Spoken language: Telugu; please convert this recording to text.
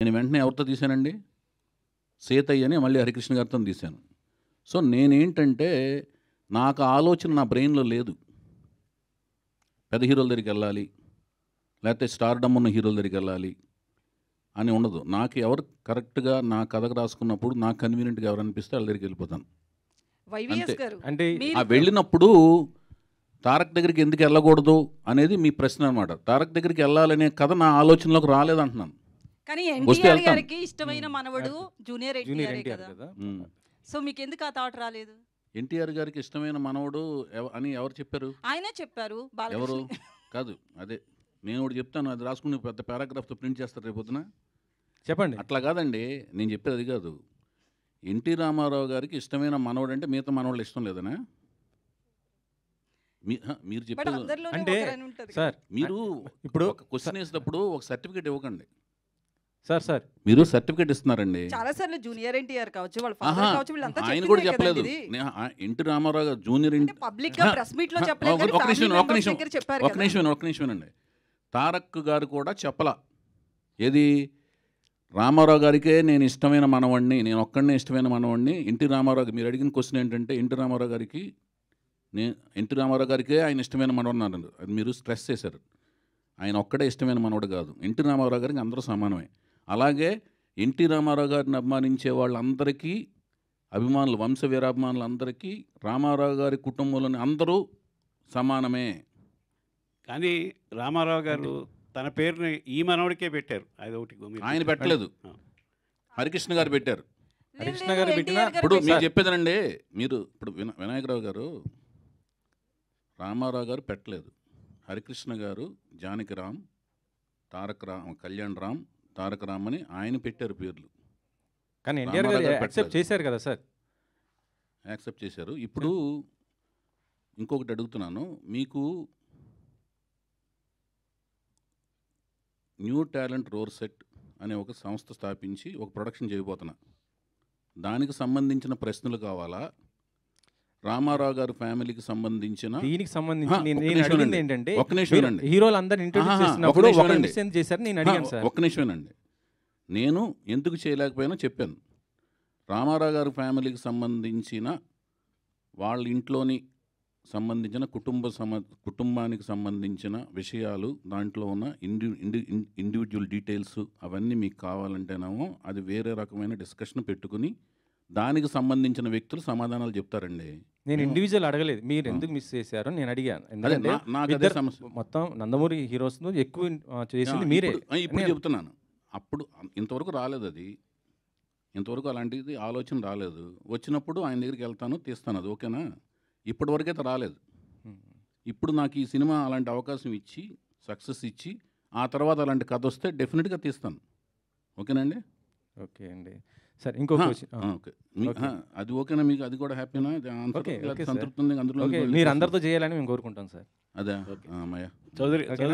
నేను వెంటనే ఎవరితో తీశానండి, సీతయ్య అని మళ్ళీ హరికృష్ణ గారితో తీశాను. సో నేనేంటంటే నాకు ఆలోచన నా బ్రెయిన్లో లేదు, పెద్ద హీరోల దగ్గరికి వెళ్ళాలి లేకపోతే స్టార్డమ్ ఉన్న హీరోల దగ్గరికి వెళ్ళాలి అని ఉండదు. నాకు ఎవరు కరెక్ట్గా నా కథకు రాసుకున్నప్పుడు నాకు కన్వీనియంట్గా ఎవరు అనిపిస్తే వాళ్ళ దగ్గరికి వెళ్ళిపోతాను. అంటే ఆ వెళ్ళినప్పుడు తారక్ దగ్గరికి ఎందుకు వెళ్ళకూడదు అనేది మీ ప్రశ్న అనమాట. తారక్ దగ్గరికి వెళ్ళాలనే కథ నా ఆలోచనలోకి రాలేదంటున్నాను. కానీ ఎన్టీఆర్ గారికి ఇష్టమైన మనవడు జూనియర్ ఎన్టీఆర్ కదా, సో మీకు ఎందుకు ఆ థాట్ రాలేదు? ఎన్టీఆర్ గారికి ఇష్టమైన మనవడు అని ఎవరు చెప్పారు? ఆయనే చెప్పారు. ఎవరు కాదు, అదే నేను ఒకటి చెప్తాను, అది రాసుకుని పెద్ద పారాగ్రాఫ్తో ప్రింట్ చేస్తారు రేపు పొద్దున. చెప్పండి. అట్లా కాదండి, నేను చెప్పేది అది కాదు. ఎన్టీ రామారావు గారికి ఇష్టమైన మనవడు అంటే మిగతా మనవాళ్ళు ఇష్టం లేదనా? మీరు చెప్పేది అంటే సార్, మీరు ఇప్పుడు ఒక క్వశ్చన్ వేసినప్పుడు ఒక సర్టిఫికేట్ ఇవ్వకండి సార్. మీరు సర్టిఫికేట్ ఇస్తున్నారండి. చాలా సార్లు జూనియర్ ఎన్టీఆర్ కావచ్చు, వాళ్ళ ఫాదర్ కావచ్చు, వీళ్ళంతా ఆయన కూడా చెప్పలేదు. ఎన్టీ రామారావు గారు జూనియర్ పబ్లిక్ గా ప్రెస్ మీట్ లో చెప్పలేదు, ఒక నిమిషం అండి. తారక్ గారు కూడా చెప్పలా. ఏది, రామారావు గారికే నేను ఇష్టమైన మనవాడిని, నేను ఒక్కడనే ఇష్టమైన మనవాడిని. ఎన్టీ రామారావు మీరు అడిగిన క్వశ్చన్ ఏంటంటే ఎన్టీ రామారావు గారికే ఆయన ఇష్టమైన మనవాడు అన్నారు. అది మీరు స్ట్రెస్ చేశారు. ఆయన ఒక్కడే ఇష్టమైన మనవాడు కాదు, ఎన్టీ రామారావు గారికి అందరూ సమానమే. అలాగే ఎన్టీ రామారావు గారిని అభిమానించే వాళ్ళందరికీ, అభిమానులు, వంశ వీరాభిమానులందరికీ రామారావు గారి కుటుంబంలోని అందరూ సమానమే. కానీ రామారావు గారు తన పేరుని ఈ మనవడికే పెట్టారు. అది ఒకటి ఆయన పెట్టలేదు, హరికృష్ణ గారు పెట్టారు. హరికృష్ణ గారు పెట్టిన ఇప్పుడు మీరు చెప్పేదనండి, మీరు ఇప్పుడు వినాయకరావు గారు రామారావు గారు పెట్టలేదు, హరికృష్ణ గారు జానకిరామ్, కళ్యాణ్ రామ్, తారక రామ్ అని ఆయన పెట్టారు పేర్లు. కానీ ఎన్టీఆర్ గారు యాక్సెప్ట్ చేశారు కదా సార్? యాక్సెప్ట్ చేశారు. ఇప్పుడు ఇంకొకటి అడుగుతున్నాను, మీకు న్యూ టాలెంట్ రోర్ సెట్ అనే ఒక సంస్థ స్థాపించి ఒక ప్రొడక్షన్ చేయబోతున్నా. దానికి సంబంధించిన ప్రశ్నలు కావాలా, రామారావు గారి ఫ్యామిలీకి సంబంధించిన దీనికి సంబంధించి నేను అడిగింది ఏంటంటే, ఒక్క నిమిషం అండి, హీరోలు అందరూ ఇంట్రొడ్యూస్ చేసినప్పుడు ఒక నిమిషం చేశారు, నేను అడిగాను సార్. ఒక్క నిమిషమేనండి, నేను ఎందుకు చేయలేకపోయినా చెప్పాను. రామారావు గారి ఫ్యామిలీకి సంబంధించిన వాళ్ళ ఇంట్లోని సంబంధించిన కుటుంబానికి సంబంధించిన విషయాలు, దాంట్లో ఉన్న ఇండివిజువల్ డీటెయిల్స్ అవన్నీ మీకు కావాలంటేనేమో అది వేరే రకమైన డిస్కషన్ పెట్టుకుని దానికి సంబంధించిన వ్యక్తులు సమాధానాలు చెప్తారండి. నేను ఇండివిజువల్ అడగలేదు, మీరు ఎందుకు మిస్ చేశారో నేను అడిగాను. ఎందుకంటే మొత్తం నందమూరి హీరోస్ ఎక్కువ చేసింది మీరే. ఇప్పుడు చెప్తున్నాను, అప్పుడు ఇంతవరకు రాలేదు, అది ఇంతవరకు అలాంటిది ఆలోచన రాలేదు. వచ్చినప్పుడు ఆయన దగ్గరికి వెళ్తాను, తీస్తాను, అది ఓకేనా? ఇప్పటి వరకైతే రాలేదు. ఇప్పుడు నాకు ఈ సినిమా అలాంటి అవకాశం ఇచ్చి సక్సెస్ ఇచ్చి ఆ తర్వాత అలాంటి కథ వస్తే డెఫినెట్గా తీస్తాను. ఓకేనండి? ఓకే అండి. సరే, ఇంకొక ఓకే, అది ఓకేనా మీకు? అది కూడా హ్యాపీనా? సంతృప్తి ఉంది అందులో? మీరు అందరితో చేయాలని మేము కోరుకుంటాం సార్. అదే అమ్మయ్య చౌదరి